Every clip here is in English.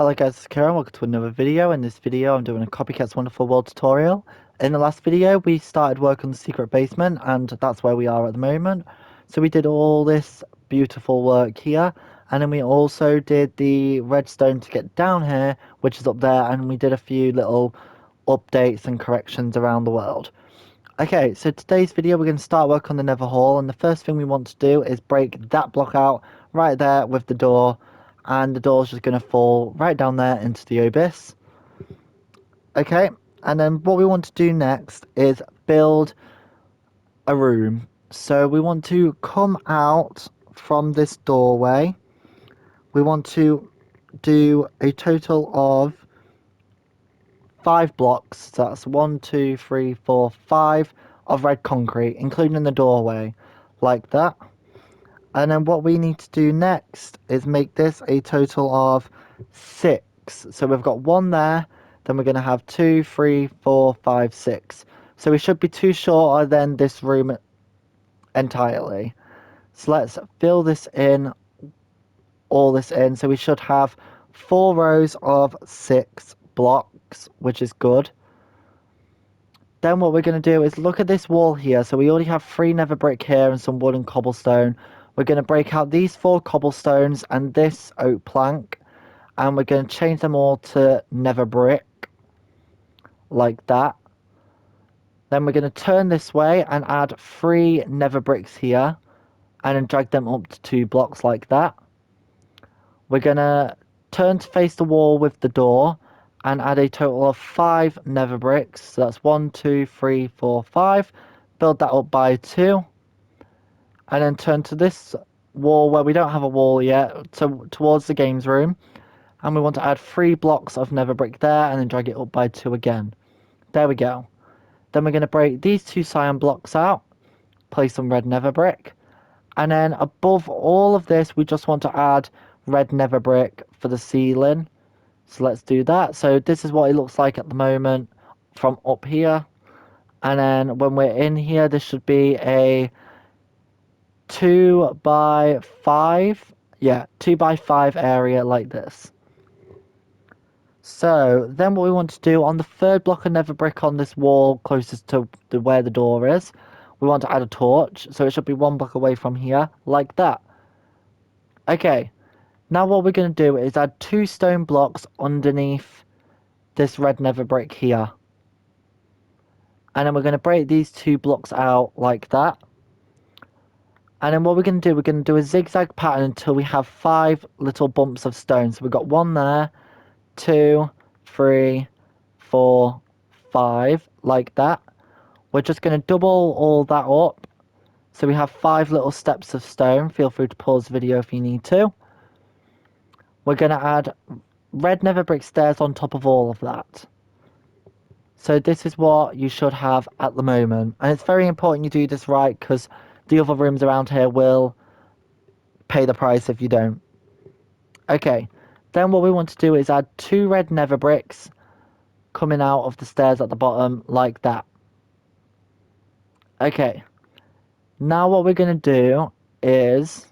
Hello guys, it's Kieran. Welcome to another video. In this video I'm doing a Copycat's Wonderful World tutorial. In the last video we started work on the secret basement and that's where we are at the moment. So we did all this beautiful work here, and then we also did the redstone to get down here, which is up there, and we did a few little updates and corrections around the world. Okay, so today's video we're going to start work on the Nether Hall, and the first thing we want to do is break that block out right there with the door, and the door's just going to fall right down there into the abyss. Okay, and then what we want to do next is build a room. So we want to come out from this doorway. We want to do a total of 5 blocks. So that's 1, 2, 3, 4, 5 of red concrete, including the doorway, like that. And then what we need to do next is make this a total of 6. So we've got 1 there, then we're going to have 2, 3, 4, 5, 6. So we should be too shorter than this room entirely. So let's fill this in, all this in. So we should have 4 rows of 6 blocks, which is good. Then what we're going to do is look at this wall here. So we already have 3 nether brick here and some wood and cobblestone. We're going to break out these 4 cobblestones and this oak plank, and we're going to change them all to nether brick, like that. Then we're going to turn this way and add 3 nether bricks here, and then drag them up to 2 blocks like that. We're going to turn to face the wall with the door and add a total of 5 nether bricks. So that's 1, 2, 3, 4, 5. Build that up by 2. And then turn to this wall where we don't have a wall yet, towards the games room. And we want to add 3 blocks of nether brick there and then drag it up by 2 again. There we go. Then we're going to break these 2 cyan blocks out, place some red nether brick. And then above all of this, we just want to add red nether brick for the ceiling. So let's do that. So this is what it looks like at the moment from up here. And then when we're in here, this should be a 2 by 5. Yeah, 2 by 5 area like this. So then what we want to do on the 3rd block of nether brick on this wall closest to where the door is, we want to add a torch. So it should be 1 block away from here, like that. Okay, now what we're going to do is add 2 stone blocks underneath this red nether brick here. And then we're going to break these 2 blocks out like that. And then what we're going to do, we're going to do a zigzag pattern until we have 5 little bumps of stone. So we've got 1 there, 2, 3, 4, 5, like that. We're just going to double all that up. So we have 5 little steps of stone. Feel free to pause the video if you need to. We're going to add red nether brick stairs on top of all of that. So this is what you should have at the moment. And it's very important you do this right, because the other rooms around here will pay the price if you don't. Okay, then what we want to do is add 2 red nether bricks coming out of the stairs at the bottom, like that. Okay, now what we're going to do is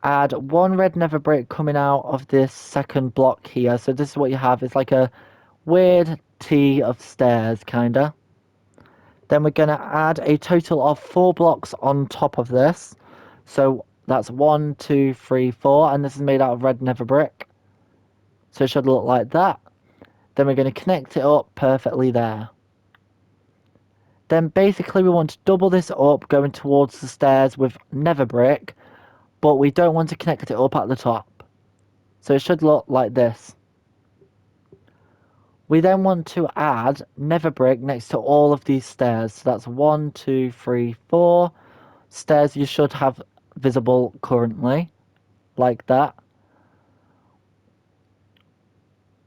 add 1 red nether brick coming out of this 2nd block here. So this is what you have. It's like a weird T of stairs, kinda. Then we're going to add a total of 4 blocks on top of this. So that's 1, 2, 3, 4. And this is made out of red nether brick. So it should look like that. Then we're going to connect it up perfectly there. Then basically we want to double this up going towards the stairs with nether brick. But we don't want to connect it up at the top. So it should look like this. We then want to add nether brick next to all of these stairs. So that's 1, 2, 3, 4 stairs you should have visible currently, like that.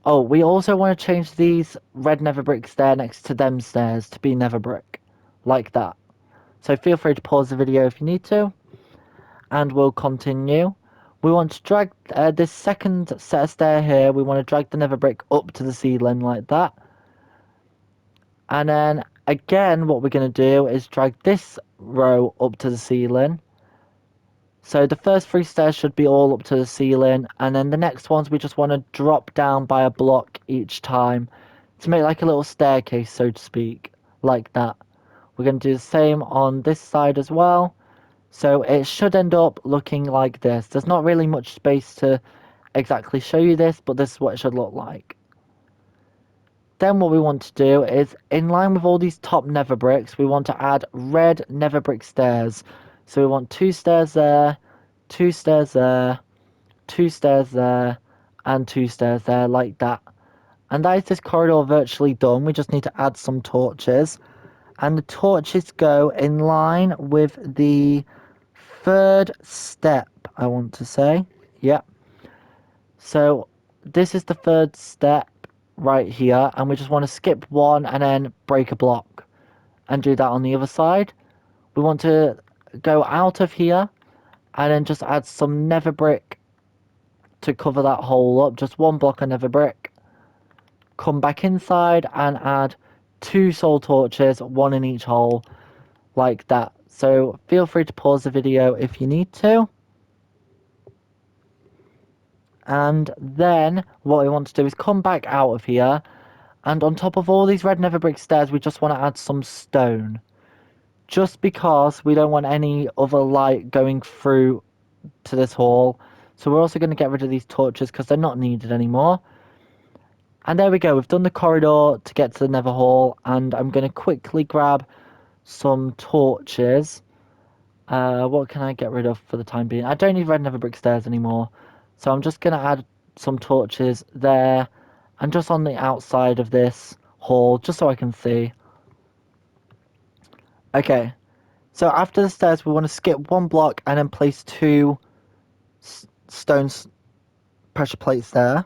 Oh, we also want to change these red nether bricks there next to them stairs to be nether brick, like that. So feel free to pause the video if you need to, and we'll continue. We want to drag this 2nd set of stair here, we want to drag the nether brick up to the ceiling like that. And then again what we're going to do is drag this row up to the ceiling. So the first 3 stairs should be all up to the ceiling, and then the next ones we just want to drop down by a block each time to make like a little staircase, so to speak, like that. We're going to do the same on this side as well. So it should end up looking like this. There's not really much space to exactly show you this, but this is what it should look like. Then what we want to do is, in line with all these top nether bricks, we want to add red nether brick stairs. So we want 2 stairs there, 2 stairs there, 2 stairs there, and 2 stairs there, like that. And that is this corridor virtually done. We just need to add some torches. And the torches go in line with the 3rd step, I want to say. Yep. So this is the 3rd step right here, and we just want to skip 1 and then break a block and do that on the other side. We want to go out of here and then just add some nether brick to cover that hole up, just 1 block of nether brick. Come back inside and add 2 soul torches, 1 in each hole, like that. So feel free to pause the video if you need to. And then what we want to do is come back out of here, and on top of all these red nether brick stairs we just want to add some stone, just because we don't want any other light going through to this hall. So we're also going to get rid of these torches because they're not needed anymore. And there we go, we've done the corridor to get to the nether hall, and I'm going to quickly grab some torches. What can I get rid of for the time being? I don't need red nether brick stairs anymore, so I'm just going to add some torches there and just on the outside of this hall, just so I can see. Okay, so after the stairs we want to skip 1 block and then place 2 stone pressure plates there.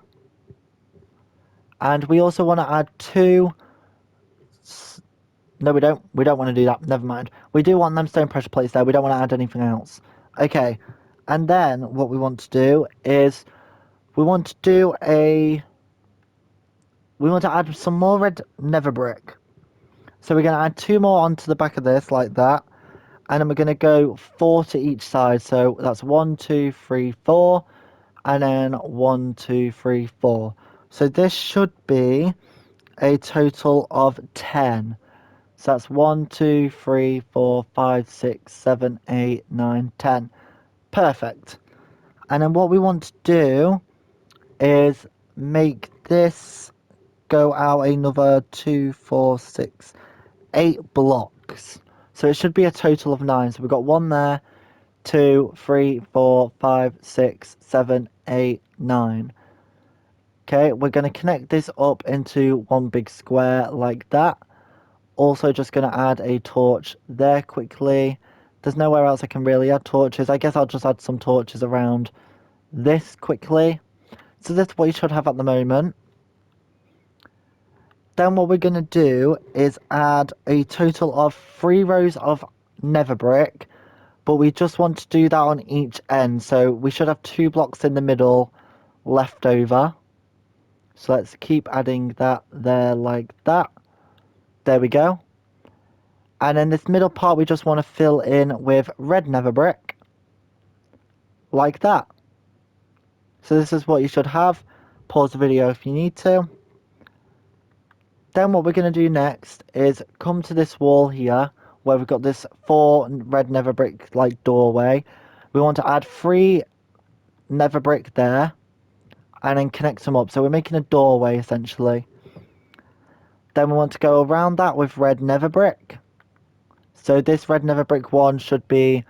And we also want to add 2... No, we don't want to do that, never mind. We do want them stone pressure plates there, we don't want to add anything else. Okay, and then what we want to do is we want to add some more red nether brick. So we're going to add 2 more onto the back of this, like that. And then we're going to go 4 to each side. So that's 1, 2, 3, 4. And then 1, 2, 3, 4. So this should be a total of 10. So that's 1, 2, 3, 4, 5, 6, 7, 8, 9, 10. Perfect. And then what we want to do is make this go out another 2, 4, 6, 8 blocks. So it should be a total of 9. So we've got 1 there, 2, 3, 4, 5, 6, 7, 8, 9. Okay, we're going to connect this up into one big square like that. Also just going to add a torch there quickly. There's nowhere else I can really add torches. I guess I'll just add some torches around this quickly. So that's what you should have at the moment. Then what we're going to do is add a total of 3 rows of nether brick, but we just want to do that on each end. So we should have 2 blocks in the middle left over. So let's keep adding that there like that. There we go. And then this middle part we just want to fill in with red nether brick, like that. So this is what you should have. Pause the video if you need to. Then what we're going to do next is come to this wall here where we've got this 4 red nether brick like doorway. We want to add 3 nether brick there and then connect them up. So we're making a doorway essentially. Then we want to go around that with red nether brick. So this red nether brick one should be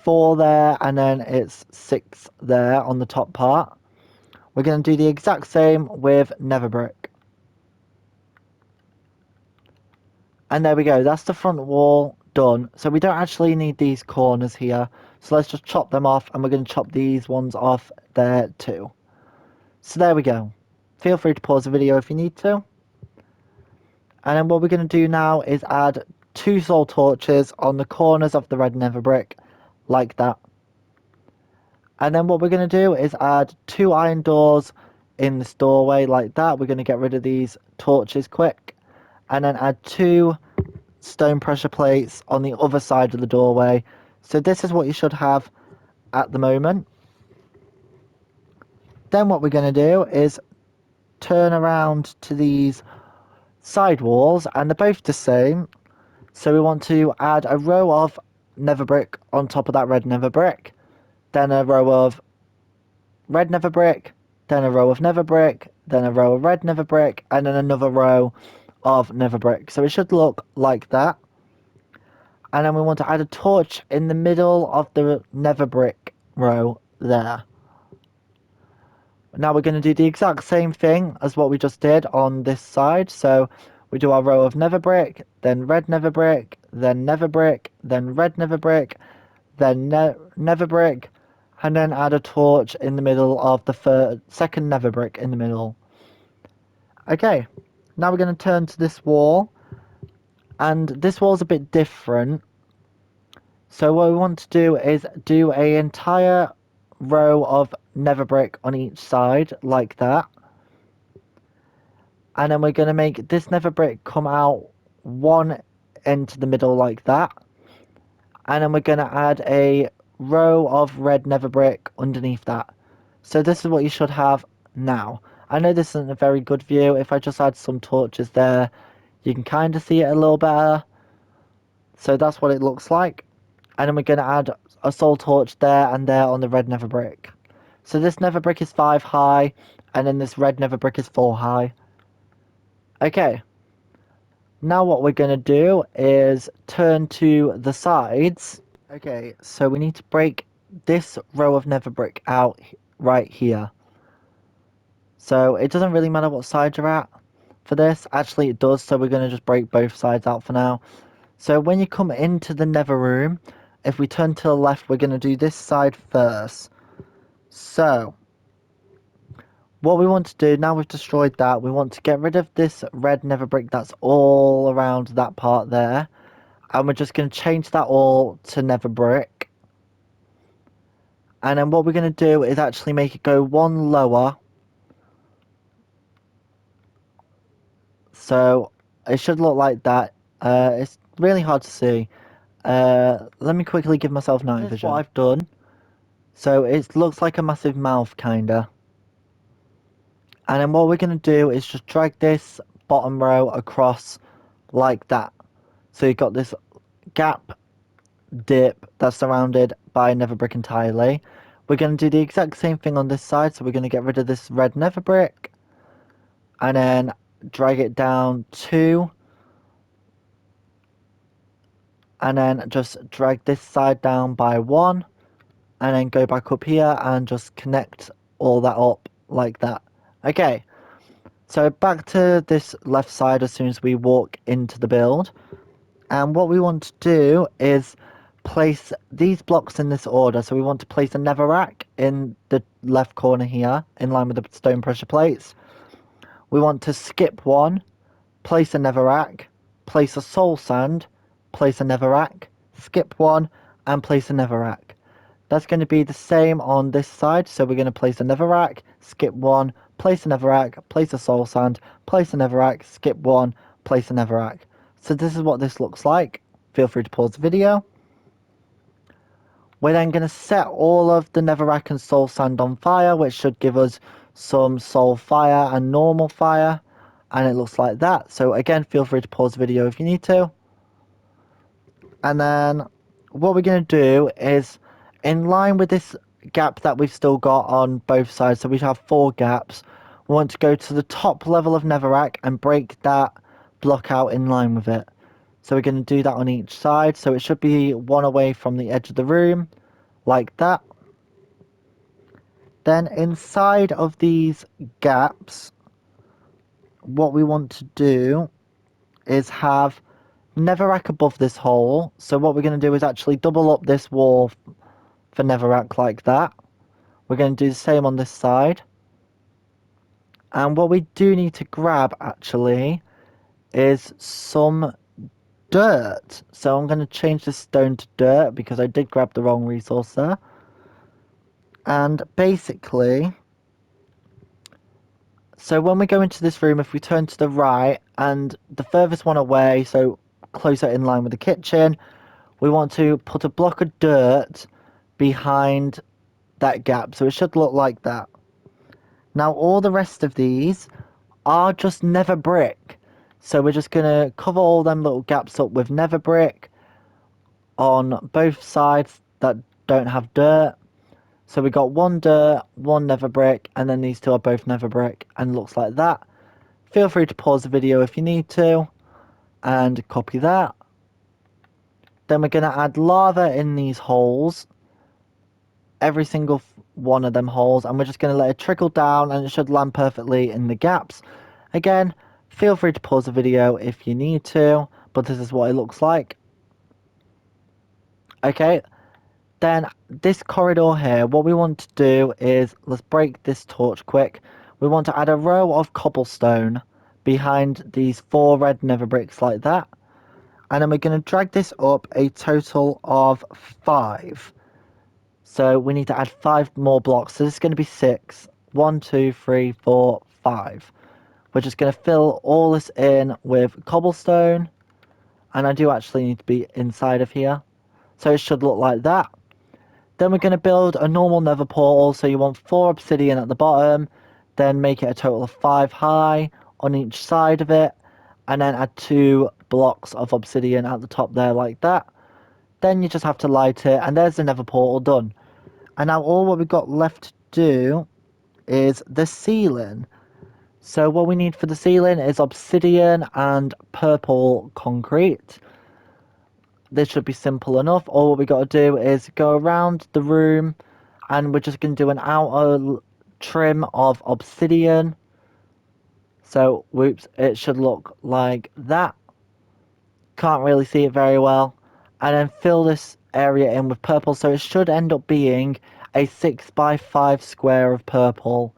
4 there and then it's 6 there on the top part. We're going to do the exact same with nether brick. And there we go, that's the front wall done. So we don't actually need these corners here. So let's just chop them off, and we're going to chop these ones off there too. So there we go. Feel free to pause the video if you need to. And then what we're going to do now is add 2 soul torches on the corners of the red nether brick, like that. And then what we're going to do is add 2 iron doors in this doorway, like that. We're going to get rid of these torches quick. And then add 2 stone pressure plates on the other side of the doorway. So this is what you should have at the moment. Then what we're going to do is turn around to these side walls, and they're both the same. So we want to add a row of nether brick on top of that red nether brick, then a row of red nether brick, then a row of nether brick, then a row of red nether brick, and then another row of nether brick. So it should look like that. And then we want to add a torch in the middle of the nether brick row there. Now we're going to do the exact same thing as what we just did on this side. So we do our row of nether brick, then red nether brick, then nether brick, then red nether brick, then nether brick, and then add a torch in the middle of the second nether brick in the middle. Okay, now we're going to turn to this wall, and this wall's a bit different. So what we want to do is do an entire row of nether brick on each side, like that. And then we're going to make this nether brick come out one into the middle like that. And then we're going to add a row of red nether brick underneath that. So this is what you should have now. I know this isn't a very good view. If I just add some torches there, you can kind of see it a little better. So that's what it looks like. And then we're going to add a soul torch there and there on the red nether brick. So this nether brick is 5 high, and then this red nether brick is 4 high. Okay. Now what we're going to do is turn to the sides. Okay, so we need to break this row of nether brick out right here. So it doesn't really matter what side you're at for this. Actually it does, so we're going to just break both sides out for now. So when you come into the nether room, if we turn to the left, we're going to do this side first. So what we want to do, now we've destroyed that, we want to get rid of this red nether brick that's all around that part there. And we're just going to change that all to nether brick. And then what we're going to do is actually make it go one lower. So it should look like that. It's really hard to see. Let me quickly give myself night vision. This is what I've done. So it looks like a massive mouth, kinda. And then what we're going to do is just drag this bottom row across like that. So you've got this gap dip that's surrounded by nether brick entirely. We're going to do the exact same thing on this side. So we're going to get rid of this red nether brick. And then drag it down 2. And then just drag this side down by 1. And then go back up here and just connect all that up like that. Okay. So back to this left side as soon as we walk into the build. And what we want to do is place these blocks in this order. So we want to place a nether rack in the left corner here, in line with the stone pressure plates. We want to skip one, place a nether rack, place a soul sand, place a nether rack, skip one, and place a nether rack. That's going to be the same on this side. So we're going to place a nether rack, skip one, place a nether rack, place a soul sand, place a nether rack, skip one, place a nether rack. So this is what this looks like. Feel free to pause the video. We're then going to set all of the netherrack and soul sand on fire, which should give us some soul fire and normal fire. And it looks like that. So again, feel free to pause the video if you need to. And then what we're going to do is, in line with this gap that we've still got on both sides, so we have 4 gaps, we want to go to the top level of netherrack and break that block out in line with it. So we're going to do that on each side. So it should be one away from the edge of the room, like that. Then inside of these gaps, what we want to do is have netherrack above this hole. So what we're going to do is actually double up this wall for netherrack like that. We're going to do the same on this side. And what we do need to grab actually is some dirt. So I'm going to change this stone to dirt because I did grab the wrong resource there. And basically, so when we go into this room, if we turn to the right and the furthest one away, so closer in line with the kitchen, we want to put a block of dirt behind that gap. So it should look like that. Now all the rest of these are just nether brick. So we're just going to cover all them little gaps up with nether brick on both sides that don't have dirt. So we got one dirt, one nether brick, and then these two are both nether brick, and looks like that. Feel free to pause the video if you need to, and copy that. Then we're going to add lava in these holes, every single one of them holes, and we're just going to let it trickle down, and it should land perfectly in the gaps. Again, feel free to pause the video if you need to, but this is what it looks like. Okay, then this corridor here, what we want to do is, let's break this torch quick. We want to add a row of cobblestone behind these 4 red nether bricks like that. And then we're going to drag this up a total of 5. So we need to add 5 more blocks. So this is going to be 6. 1, 2, 3, 4, 5. We're just going to fill all this in with cobblestone. And I do actually need to be inside of here. So it should look like that. Then we're going to build a normal nether portal. So you want 4 obsidian at the bottom. Then make it a total of 5 high on each side of it. And then add 2 blocks of obsidian at the top there like that. Then you just have to light it. And there's the nether portal done. And now all what we've got left to do is the ceiling. So what we need for the ceiling is obsidian and purple concrete. This should be simple enough. All what we got to do is go around the room, and we're just going to do an outer trim of obsidian. So, whoops, it should look like that. Can't really see it very well. And then fill this area in with purple. So it should end up being a 6x5 square of purple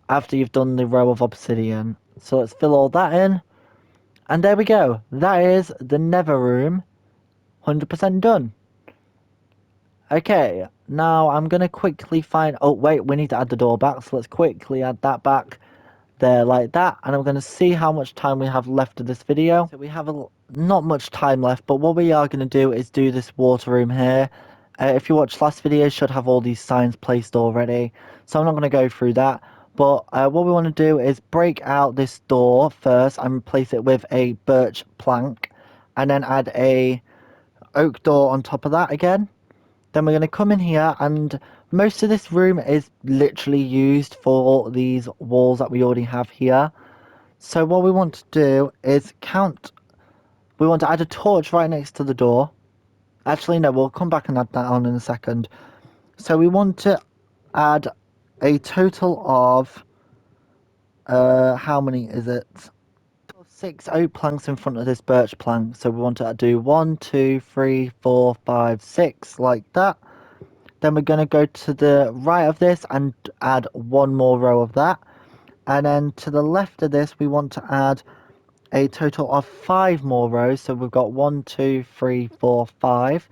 after you've done the row of obsidian. So let's fill all that in. And there we go. That is the Nether Room 100% done. Okay, now I'm going to quickly find... Oh, wait, we need to add the door back. So let's quickly add that back there like that. And I'm going to see how much time we have left of this video. So we have not much time left, but what we are going to do is do this water room here. If you watched last video, should have all these signs placed already. So I'm not going to go through that. But what we want to do is break out this door first and replace it with a birch plank. And then add a oak door on top of that again. Then we're going to come in here, and most of this room is literally used for these walls that we already have here. So what we want to do is we want to add a torch right next to the door. Actually, no, we'll come back and add that on in a second. So we want to add a total of, how many is it? 6 oak planks in front of this birch plank. So we want to do 1, 2, 3, 4, 5, 6 like that. Then we're going to go to the right of this and add 1 more row of that. And then to the left of this, we want to add a total of 5 more rows. So we've got 1, 2, 3, 4, 5.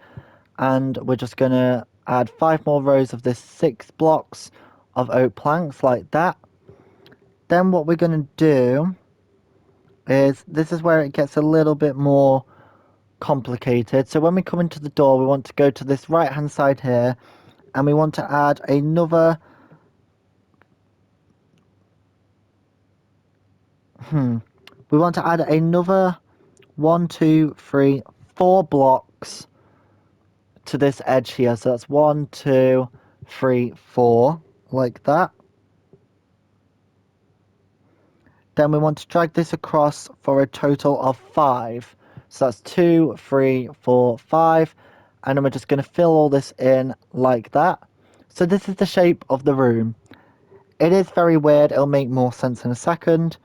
And we're just going to add 5 more rows of this 6 blocks of oak planks like that. Then what we're going to do is, this is where it gets a little bit more complicated. So when we come into the door, we want to go to this right hand side here, and we want to add another we want to add another 1, 2, 3, 4 blocks to this edge here. So that's 1, 2, 3, 4 like that. Then we want to drag this across for a total of 5. So that's 2, 3, 4, 5. And then we're just going to fill all this in like that. So this is the shape of the room. It is very weird. It'll make more sense in a second.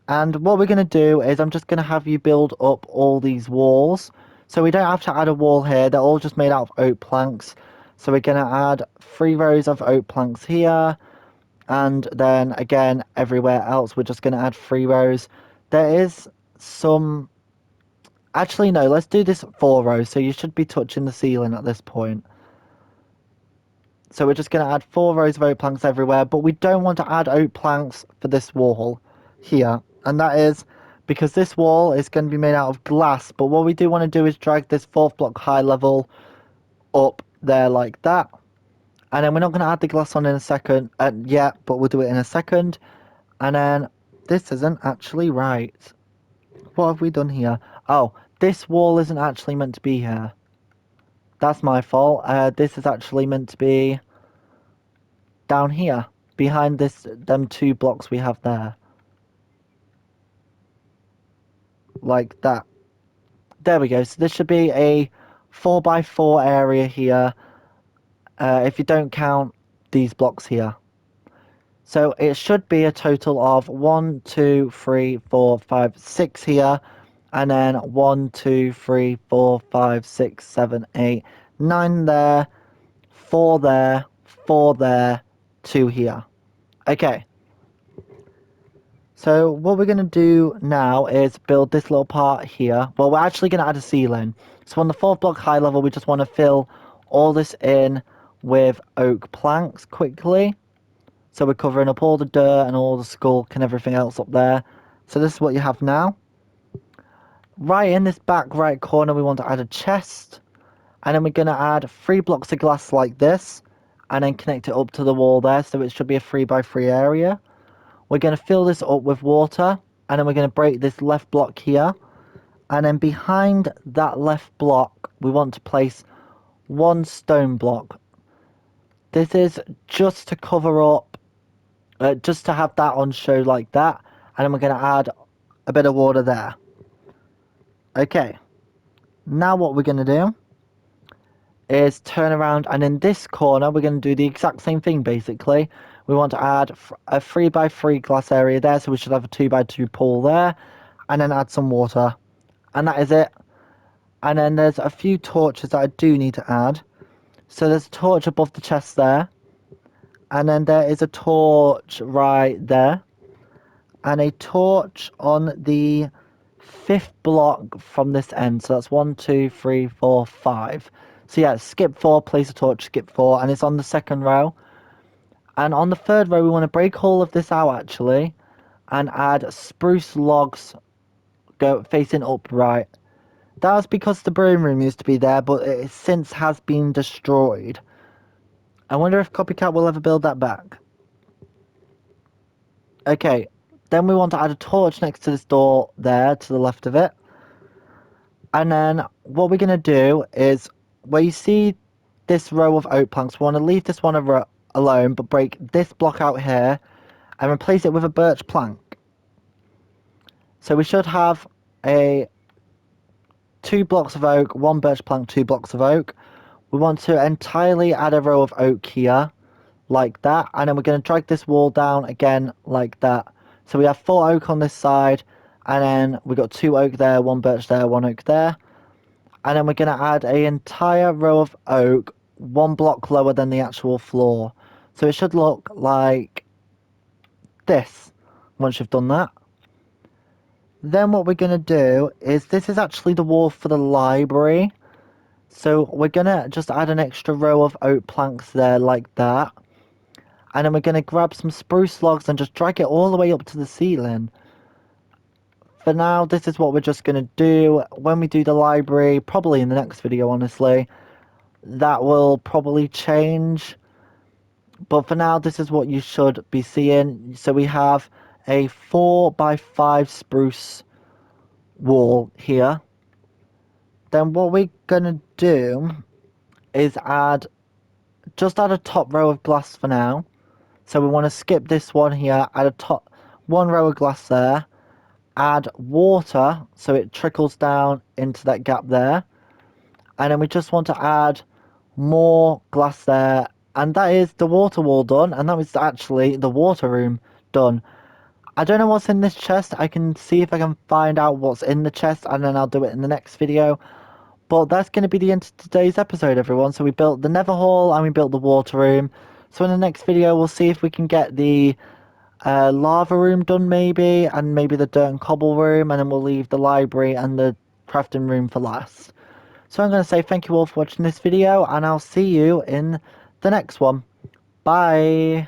And what we're going to do is, I'm just going to have you build up all these walls. So we don't have to add a wall here. They're all just made out of oak planks. So we're going to add 3 rows of oak planks here. And then again, everywhere else, we're just going to add 3 rows. There is some... Actually, no, let's do this 4 rows. So you should be touching the ceiling at this point. So we're just going to add 4 rows of oak planks everywhere. But we don't want to add oak planks for this wall here. And that is because this wall is going to be made out of glass. But what we do want to do is drag this 4th block high level up there like that. And then we're not going to add the glass on in a second yet, but we'll do it in a second. And then this isn't actually right. What have we done here? Oh, this wall isn't actually meant to be here. That's my fault. This is actually meant to be down here, behind them 2 blocks we have there. Like that. There we go. So this should be a 4x4 area here, if you don't count these blocks here. So it should be a total of 1, 2, 3, 4, 5, 6 here, and then 1, 2, 3, 4, 5, 6, 7, 8, 9 there, 4 there, 4 there, 2 here. Okay. So what we're going to do now is build this little part here. Well, we're actually going to add a ceiling. So on the 4th block high level, we just want to fill all this in with oak planks quickly. So we're covering up all the dirt and all the skulk and everything else up there. So this is what you have now. Right in this back right corner, we want to add a chest. And then we're going to add 3 blocks of glass like this. And then connect it up to the wall there. So it should be a 3x3 area. We're going to fill this up with water. And then we're going to break this left block here. And then behind that left block, we want to place 1 stone block. This is just to cover up, just to have that on show like that. And then we're going to add a bit of water there. Okay. Now what we're going to do is turn around, and in this corner we're going to do the exact same thing basically. We want to add a 3x3 glass area there, so we should have a 2x2 pool there, and then add some water, and that is it. And then there's a few torches that I do need to add. So there's a torch above the chest there, and then there is a torch right there, and a torch on the 5th block from this end. So that's 1, 2, 3, 4, 5. So yeah, skip 4, place a torch, skip 4, and it's on the 2nd row. And on the 3rd row, we want to break all of this out actually, and add spruce logs facing upright. That was because the broom room used to be there, but it since has been destroyed. I wonder if Copycat will ever build that back. Okay, then we want to add a torch next to this door there, to the left of it. And then what we're going to do is, where you see this row of oak planks, we want to leave this one alone, but break this block out here and replace it with a birch plank. So we should have 2 blocks of oak, 1 birch plank, 2 blocks of oak. We want to entirely add a row of oak here, like that. And then we're going to drag this wall down again, like that. So we have 4 oak on this side, and then we've got 2 oak there, 1 birch there, 1 oak there. And then we're going to add an entire row of oak 1 block lower than the actual floor. So it should look like this once you've done that. Then what we're going to do is, this is actually the wall for the library. So we're going to just add an extra row of oak planks there like that. And then we're going to grab some spruce logs and just drag it all the way up to the ceiling. For now, this is what we're just going to do. When we do the library, probably in the next video, honestly, that will probably change. But for now, this is what you should be seeing. So we have a 4x5 spruce wall here. Then what we're going to do is just add a top row of glass for now. So we want to skip this one here, add a top 1 row of glass there. Add water so it trickles down into that gap there, and then we just want to add more glass there, and that is the water wall done, and that was actually the water room done. I don't know what's in this chest. I can see if I can find out what's in the chest, and then I'll do it in the next video. But that's going to be the end of today's episode, everyone. So we built the nether hall and we built the water room. So in the next video we'll see if we can get the lava room done maybe, and maybe the dirt and cobble room, and then we'll leave the library and the crafting room for last. So I'm going to say thank you all for watching this video, and I'll see you in the next one. Bye!